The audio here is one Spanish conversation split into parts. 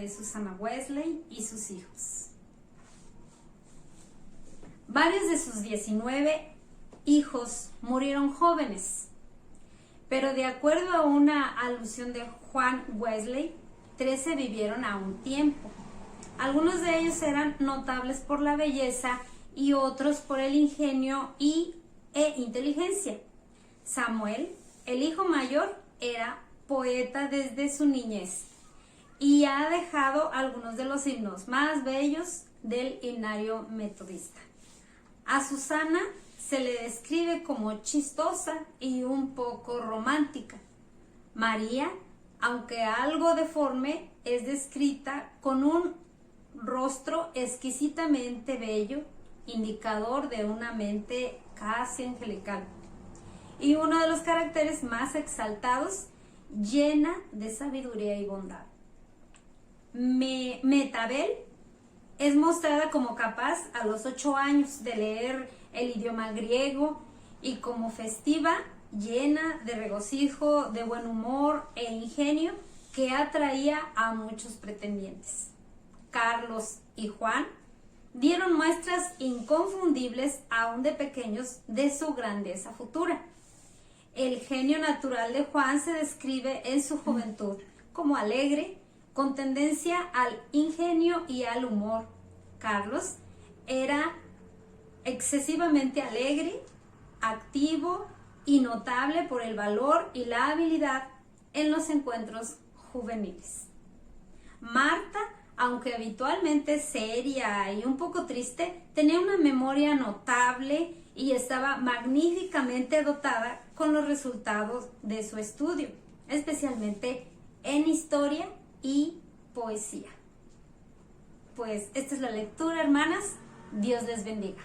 de Susanna Wesley y sus hijos. Varios de sus 19 hijos murieron jóvenes, pero de acuerdo a una alusión de Juan Wesley, 13 vivieron a un tiempo. Algunos de ellos eran notables por la belleza y otros por el ingenio e inteligencia. Samuel, el hijo mayor, era poeta desde su niñez y ha dejado algunos de los himnos más bellos del himnario metodista. A Susana se le describe como chistosa y un poco romántica. María, aunque algo deforme, es descrita con un rostro exquisitamente bello, indicador de una mente casi angelical. Y uno de los caracteres más exaltados, llena de sabiduría y bondad. Metabel es mostrada como capaz a los 8 años de leer el idioma griego y como festiva, llena de regocijo, de buen humor e ingenio que atraía a muchos pretendientes. Carlos y Juan dieron muestras inconfundibles, aún de pequeños, de su grandeza futura. El genio natural de Juan se describe en su juventud como alegre, con tendencia al ingenio y al humor. Carlos era excesivamente alegre, activo y notable por el valor y la habilidad en los encuentros juveniles. Marta, aunque habitualmente seria y un poco triste, tenía una memoria notable y estaba magníficamente dotada con los resultados de su estudio, especialmente en historia y poesía. Pues esta es la lectura, hermanas. Dios les bendiga.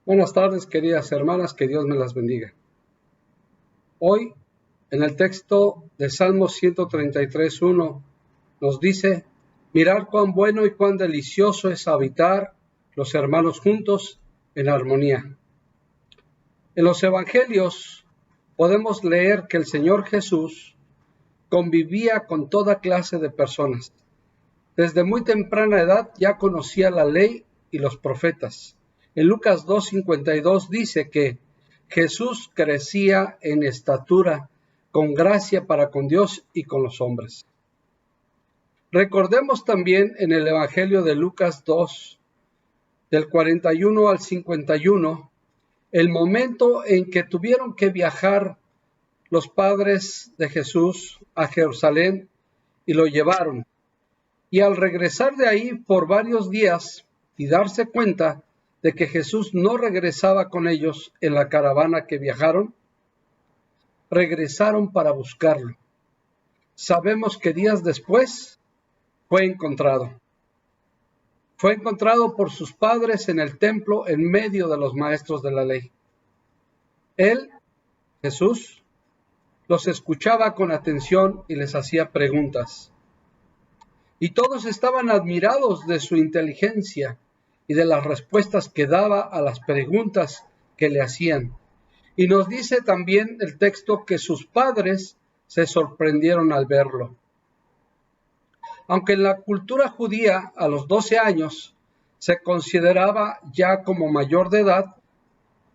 Buenas tardes, queridas hermanas, que Dios me las bendiga. Hoy, en el texto de Salmo 133:1, nos dice: mirad cuán bueno y cuán delicioso es habitar los hermanos juntos en armonía. En los evangelios podemos leer que el Señor Jesús convivía con toda clase de personas. Desde muy temprana edad ya conocía la ley y los profetas. En Lucas 2:52 dice que Jesús crecía en estatura, con gracia para con Dios y con los hombres. Recordemos también en el Evangelio de Lucas 2, del 41 al 51, el momento en que tuvieron que viajar los padres de Jesús a Jerusalén y lo llevaron. Y al regresar de ahí por varios días y darse cuenta de que Jesús no regresaba con ellos en la caravana que viajaron, regresaron para buscarlo. Sabemos que días después fue encontrado. Fue encontrado por sus padres en el templo en medio de los maestros de la ley. Él, Jesús, los escuchaba con atención y les hacía preguntas. Y todos estaban admirados de su inteligencia y de las respuestas que daba a las preguntas que le hacían. Y nos dice también el texto que sus padres se sorprendieron al verlo. Aunque en la cultura judía a los 12 años se consideraba ya como mayor de edad,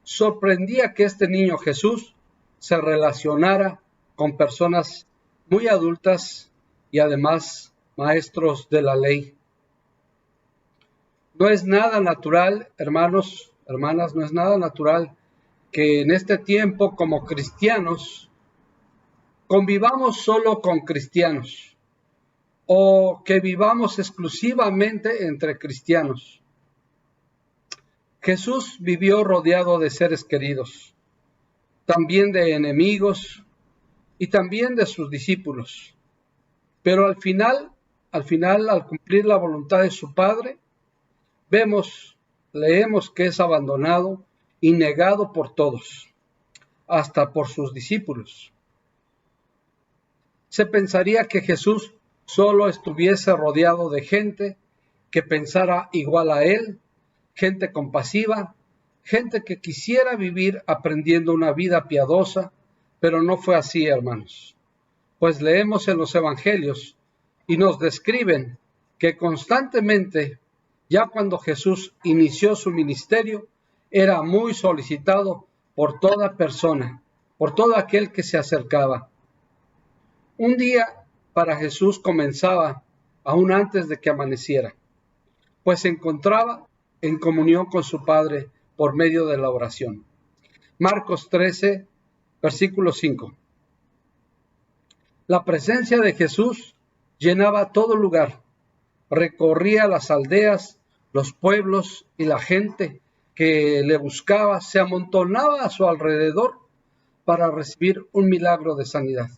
sorprendía que este niño Jesús se relacionara con personas muy adultas y además maestros de la ley. No es nada natural, hermanos, hermanas, no es nada natural que en este tiempo como cristianos convivamos solo con cristianos o que vivamos exclusivamente entre cristianos. Jesús vivió rodeado de seres queridos, también de enemigos y también de sus discípulos. Pero al final, al cumplir la voluntad de su Padre, leemos que es abandonado y negado por todos, hasta por sus discípulos. Se pensaría que Jesús solo estuviese rodeado de gente que pensara igual a él, gente compasiva, gente que quisiera vivir aprendiendo una vida piadosa, pero no fue así, hermanos. Pues leemos en los evangelios y nos describen que constantemente, ya cuando Jesús inició su ministerio, era muy solicitado por toda persona, por todo aquel que se acercaba. Un día para Jesús comenzaba aún antes de que amaneciera, pues se encontraba en comunión con su Padre por medio de la oración. Marcos 13, versículo 5. La presencia de Jesús llenaba todo lugar, recorría las aldeas, los pueblos y la gente que le buscaba se amontonaba a su alrededor para recibir un milagro de sanidad.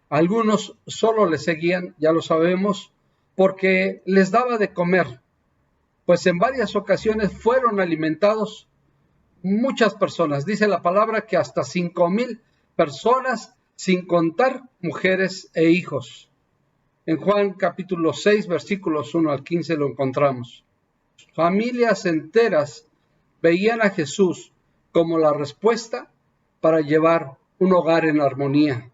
Algunos solo le seguían, ya lo sabemos, porque les daba de comer, pues en varias ocasiones fueron alimentados muchas personas. Dice la palabra que hasta 5,000 personas, sin contar mujeres e hijos. En Juan capítulo 6, versículos 1 al 15 lo encontramos. Familias enteras veían a Jesús como la respuesta para llevar un hogar en armonía.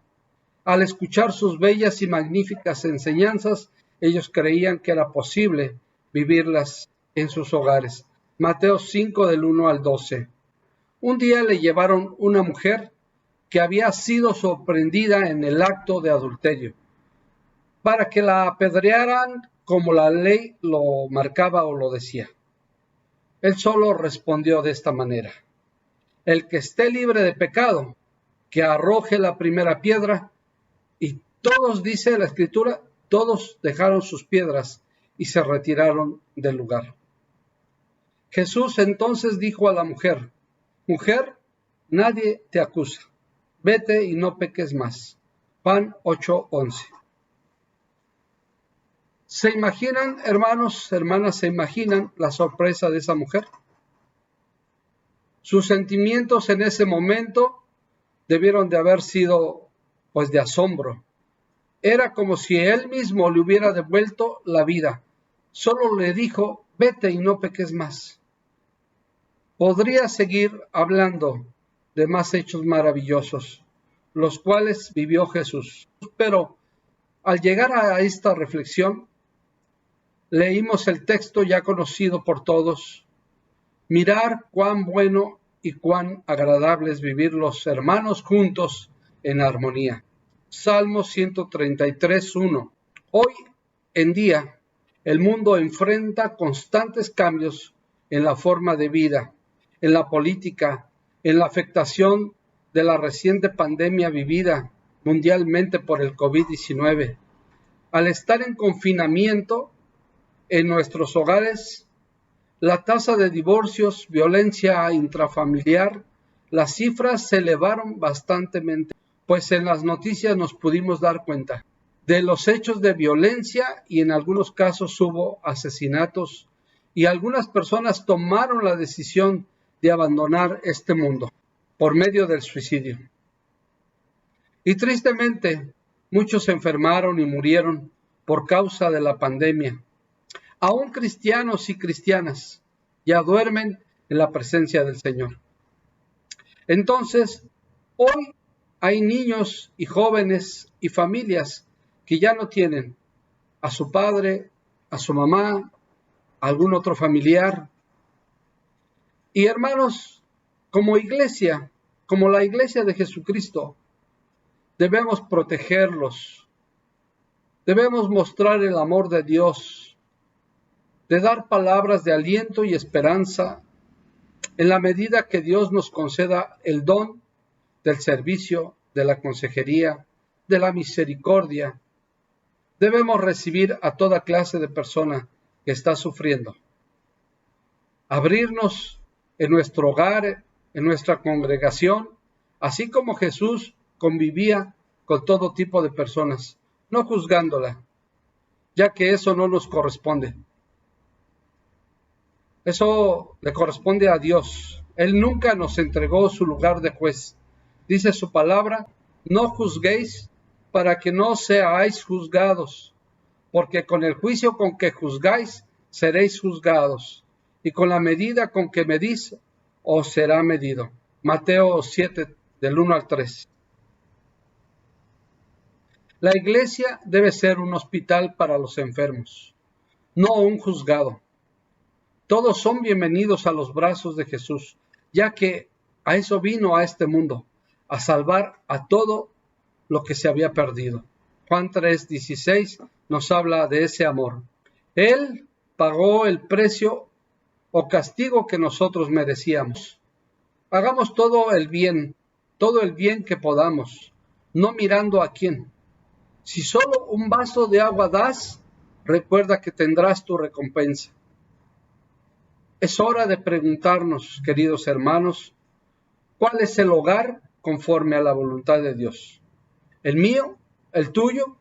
Al escuchar sus bellas y magníficas enseñanzas, ellos creían que era posible vivirlas en sus hogares. Mateo 5 del 1 al 12. Un día le llevaron una mujer que había sido sorprendida en el acto de adulterio, para que la apedrearan como la ley lo marcaba o lo decía. Él solo respondió de esta manera: el que esté libre de pecado, que arroje la primera piedra. Y todos, dice la Escritura, todos dejaron sus piedras y se retiraron del lugar. Jesús entonces dijo a la mujer: mujer, nadie te acusa. Vete y no peques más. Juan 8:11. ¿Se imaginan, hermanos, hermanas, se imaginan la sorpresa de esa mujer? Sus sentimientos en ese momento debieron de haber sido pues de asombro. Era como si él mismo le hubiera devuelto la vida. Solo le dijo, vete y no peques más. Podría seguir hablando de más hechos maravillosos, los cuales vivió Jesús. Pero al llegar a esta reflexión, leímos el texto ya conocido por todos. Mirar cuán bueno y cuán agradable es vivir los hermanos juntos en armonía. Salmo 133:1. Hoy en día, el mundo enfrenta constantes cambios en la forma de vida, en la política, en la afectación de la reciente pandemia vivida mundialmente por el COVID-19. Al estar en confinamiento en nuestros hogares, la tasa de divorcios, violencia intrafamiliar, las cifras se elevaron bastantemente, pues en las noticias nos pudimos dar cuenta de los hechos de violencia y en algunos casos hubo asesinatos y algunas personas tomaron la decisión de abandonar este mundo por medio del suicidio. Y tristemente, muchos se enfermaron y murieron por causa de la pandemia. Aún cristianos y cristianas ya duermen en la presencia del Señor. Entonces, hoy hay niños y jóvenes y familias que ya no tienen a su padre, a su mamá, a algún otro familiar. Y hermanos, como iglesia, como la iglesia de Jesucristo, debemos protegerlos, debemos mostrar el amor de Dios, de dar palabras de aliento y esperanza en la medida que Dios nos conceda el don del servicio, de la consejería, de la misericordia. Debemos recibir a toda clase de persona que está sufriendo. Abrirnos en nuestro hogar, en nuestra congregación, así como Jesús convivía con todo tipo de personas, no juzgándola, ya que eso no nos corresponde. Eso le corresponde a Dios. Él nunca nos entregó su lugar de juez. Dice su palabra, no juzguéis para que no seáis juzgados, porque con el juicio con que juzgáis, seréis juzgados, y con la medida con que medís, os será medido. Mateo 7, del 1 al 3. La iglesia debe ser un hospital para los enfermos, no un juzgado. Todos son bienvenidos a los brazos de Jesús, ya que a eso vino a este mundo, a salvar a todo lo que se había perdido. Juan 3:16 nos habla de ese amor. Él pagó el precio o castigo que nosotros merecíamos. Hagamos todo el bien que podamos, no mirando a quién. Si solo un vaso de agua das, recuerda que tendrás tu recompensa. Es hora de preguntarnos, queridos hermanos, ¿cuál es el hogar conforme a la voluntad de Dios? ¿El mío? ¿El tuyo?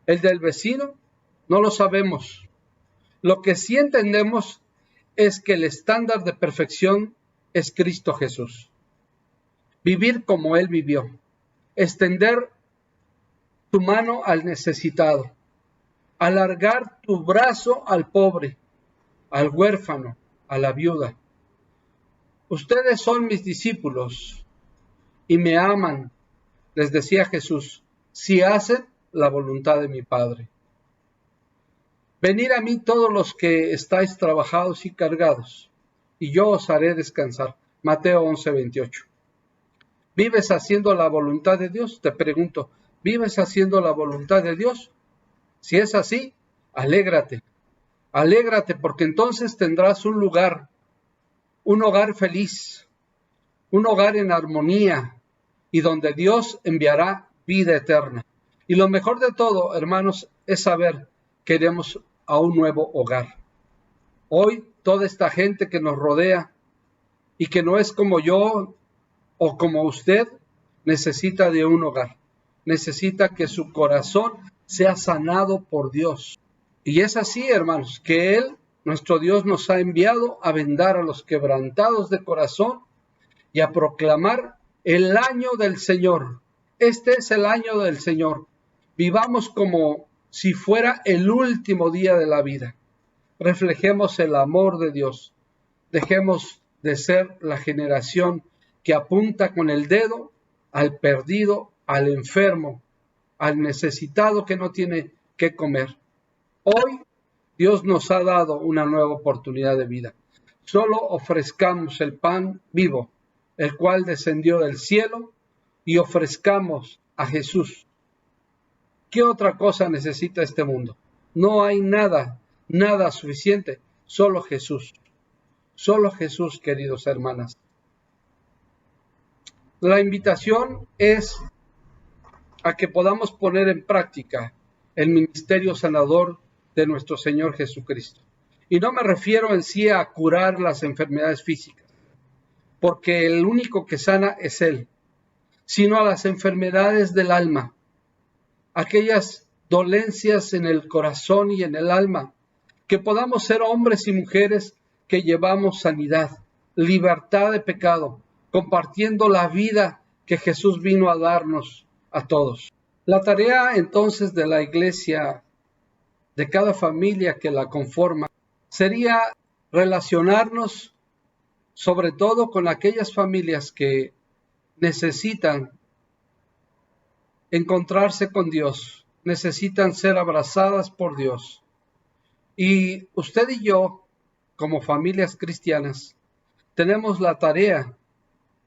¿El del vecino? No lo sabemos. Lo que sí entendemos es que el estándar de perfección es Cristo Jesús. Vivir como Él vivió. Extender tu mano al necesitado. Alargar tu brazo al pobre, al huérfano, a la viuda. Ustedes son mis discípulos y me aman, les decía Jesús, si hacen la voluntad de mi Padre. Venid a mí todos los que estáis trabajados y cargados, y yo os haré descansar. Mateo 11:28. ¿Vives haciendo la voluntad de Dios? Te pregunto, ¿vives haciendo la voluntad de Dios? Si es así, alégrate. Alégrate porque entonces tendrás un hogar feliz, un hogar en armonía y donde Dios enviará vida eterna. Y lo mejor de todo, hermanos, es saber que iremos a un nuevo hogar. Hoy toda esta gente que nos rodea y que no es como yo o como usted, necesita de un hogar. Necesita que su corazón sea sanado por Dios. Y es así, hermanos, que Él, nuestro Dios, nos ha enviado a vendar a los quebrantados de corazón y a proclamar el año del Señor. Este es el año del Señor. Vivamos como si fuera el último día de la vida. Reflejemos el amor de Dios. Dejemos de ser la generación que apunta con el dedo al perdido, al enfermo, al necesitado que no tiene qué comer. Hoy Dios nos ha dado una nueva oportunidad de vida. Solo ofrezcamos el pan vivo, el cual descendió del cielo, y ofrezcamos a Jesús. ¿Qué otra cosa necesita este mundo? No hay nada suficiente, solo Jesús. Solo Jesús, queridos hermanas. La invitación es a que podamos poner en práctica el ministerio sanador de nuestro Señor Jesucristo. Y no me refiero en sí a curar las enfermedades físicas, porque el único que sana es Él, sino a las enfermedades del alma, aquellas dolencias en el corazón y en el alma, que podamos ser hombres y mujeres que llevamos sanidad, libertad de pecado, compartiendo la vida que Jesús vino a darnos a todos. La tarea entonces de la iglesia, de cada familia que la conforma, sería relacionarnos sobre todo con aquellas familias que necesitan encontrarse con Dios, necesitan ser abrazadas por Dios. Y usted y yo, como familias cristianas, tenemos la tarea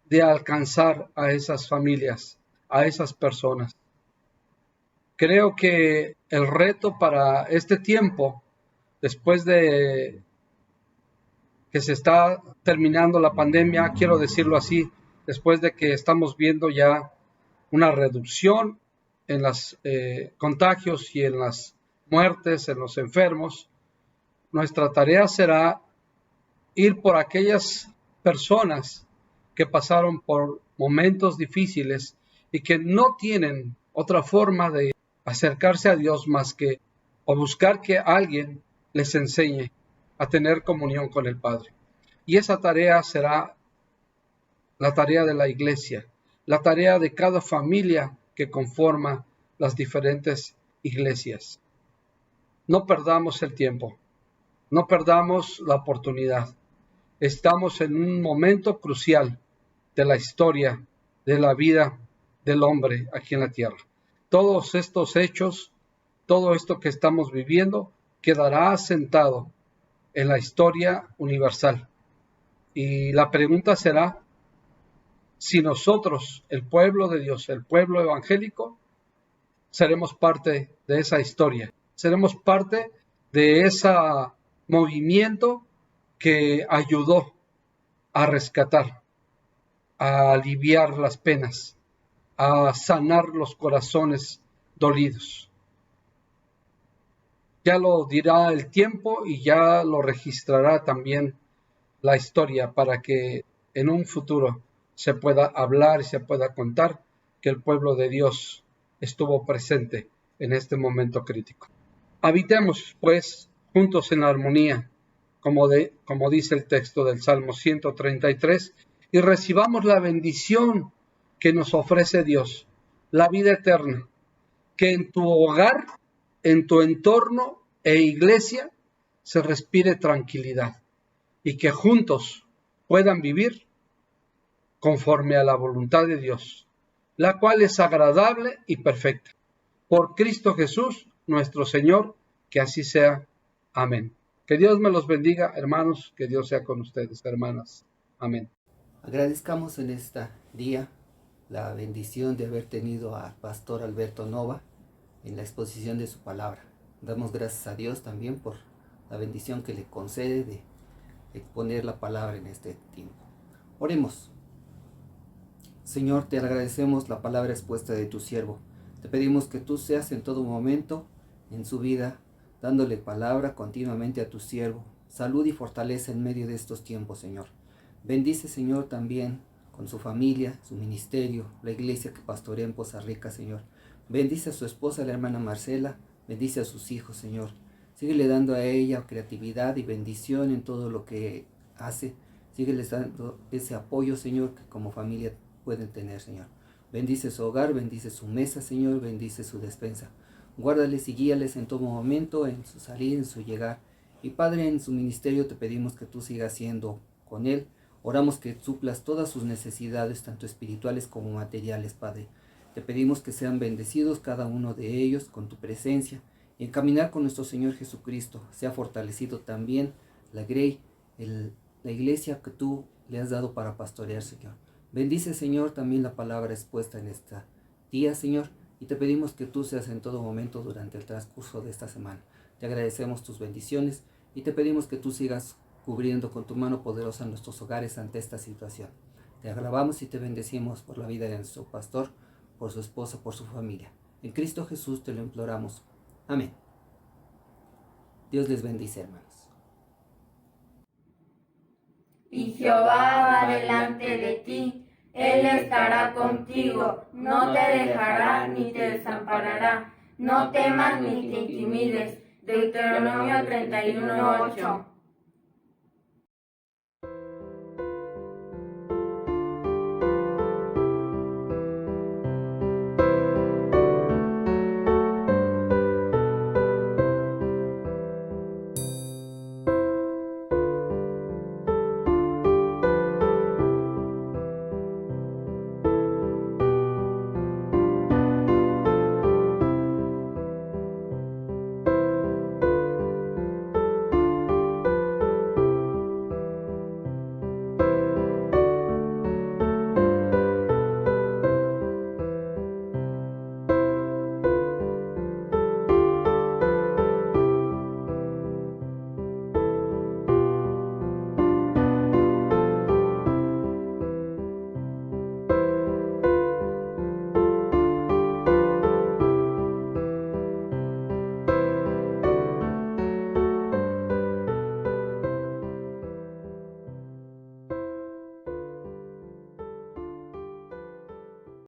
de alcanzar a esas familias, a esas personas. Creo que el reto para este tiempo, después de que se está terminando la pandemia, quiero decirlo así, después de que estamos viendo ya una reducción en los contagios y en las muertes, en los enfermos, nuestra tarea será ir por aquellas personas que pasaron por momentos difíciles y que no tienen otra forma de acercarse a Dios más que o buscar que alguien les enseñe a tener comunión con el Padre. Y esa tarea será la tarea de la iglesia, la tarea de cada familia que conforma las diferentes iglesias. No perdamos el tiempo, no perdamos la oportunidad. Estamos en un momento crucial de la historia, de la vida del hombre aquí en la tierra. Todos estos hechos, todo esto que estamos viviendo, quedará asentado en la historia universal. Y la pregunta será si nosotros, el pueblo de Dios, el pueblo evangélico, seremos parte de esa historia, seremos parte de ese movimiento que ayudó a rescatar, a aliviar las penas, a sanar los corazones dolidos. Ya lo dirá el tiempo y ya lo registrará también la historia para que en un futuro se pueda hablar y se pueda contar que el pueblo de Dios estuvo presente en este momento crítico. Habitemos, pues, juntos en armonía, como dice el texto del Salmo 133, y recibamos la bendición que nos ofrece Dios, la vida eterna, que en tu hogar, en tu entorno e iglesia se respire tranquilidad y que juntos puedan vivir conforme a la voluntad de Dios, la cual es agradable y perfecta. Por Cristo Jesús, nuestro Señor, que así sea. Amén. Que Dios me los bendiga, hermanos, que Dios sea con ustedes, hermanas. Amén. Agradezcamos en este día la bendición de haber tenido al pastor Alberto Nova en la exposición de su palabra. Damos gracias a Dios también por la bendición que le concede de exponer la palabra en este tiempo. Oremos. Señor, te agradecemos la palabra expuesta de tu siervo. Te pedimos que tú seas en todo momento en su vida, dándole palabra continuamente a tu siervo, salud y fortaleza en medio de estos tiempos, Señor. Bendice, Señor, también con su familia, su ministerio, la iglesia que pastorea en Poza Rica, Señor. Bendice a su esposa, la hermana Marcela, bendice a sus hijos, Señor. Síguele dando a ella creatividad y bendición en todo lo que hace. Síguele dando ese apoyo, Señor, que como familia pueden tener, Señor. Bendice su hogar, bendice su mesa, Señor, bendice su despensa. Guárdales y guíales en todo momento, en su salir, en su llegar. Y Padre, en su ministerio te pedimos que tú sigas siendo con él. Oramos que suplas todas sus necesidades, tanto espirituales como materiales, Padre. Te pedimos que sean bendecidos cada uno de ellos con tu presencia. Y en caminar con nuestro Señor Jesucristo, sea fortalecido también la Grey, la iglesia que tú le has dado para pastorear, Señor. Bendice, Señor, también la palabra expuesta en esta día, Señor, y te pedimos que tú seas en todo momento durante el transcurso de esta semana. Te agradecemos tus bendiciones y te pedimos que tú sigas cubriendo con tu mano poderosa nuestros hogares ante esta situación. Te alabamos y te bendecimos por la vida de nuestro pastor, por su esposa, por su familia. En Cristo Jesús te lo imploramos. Amén. Dios les bendice, hermanos. Y Jehová va delante de ti, Él estará contigo, no te dejará ni te desamparará, no temas ni te intimides. Deuteronomio 31:8.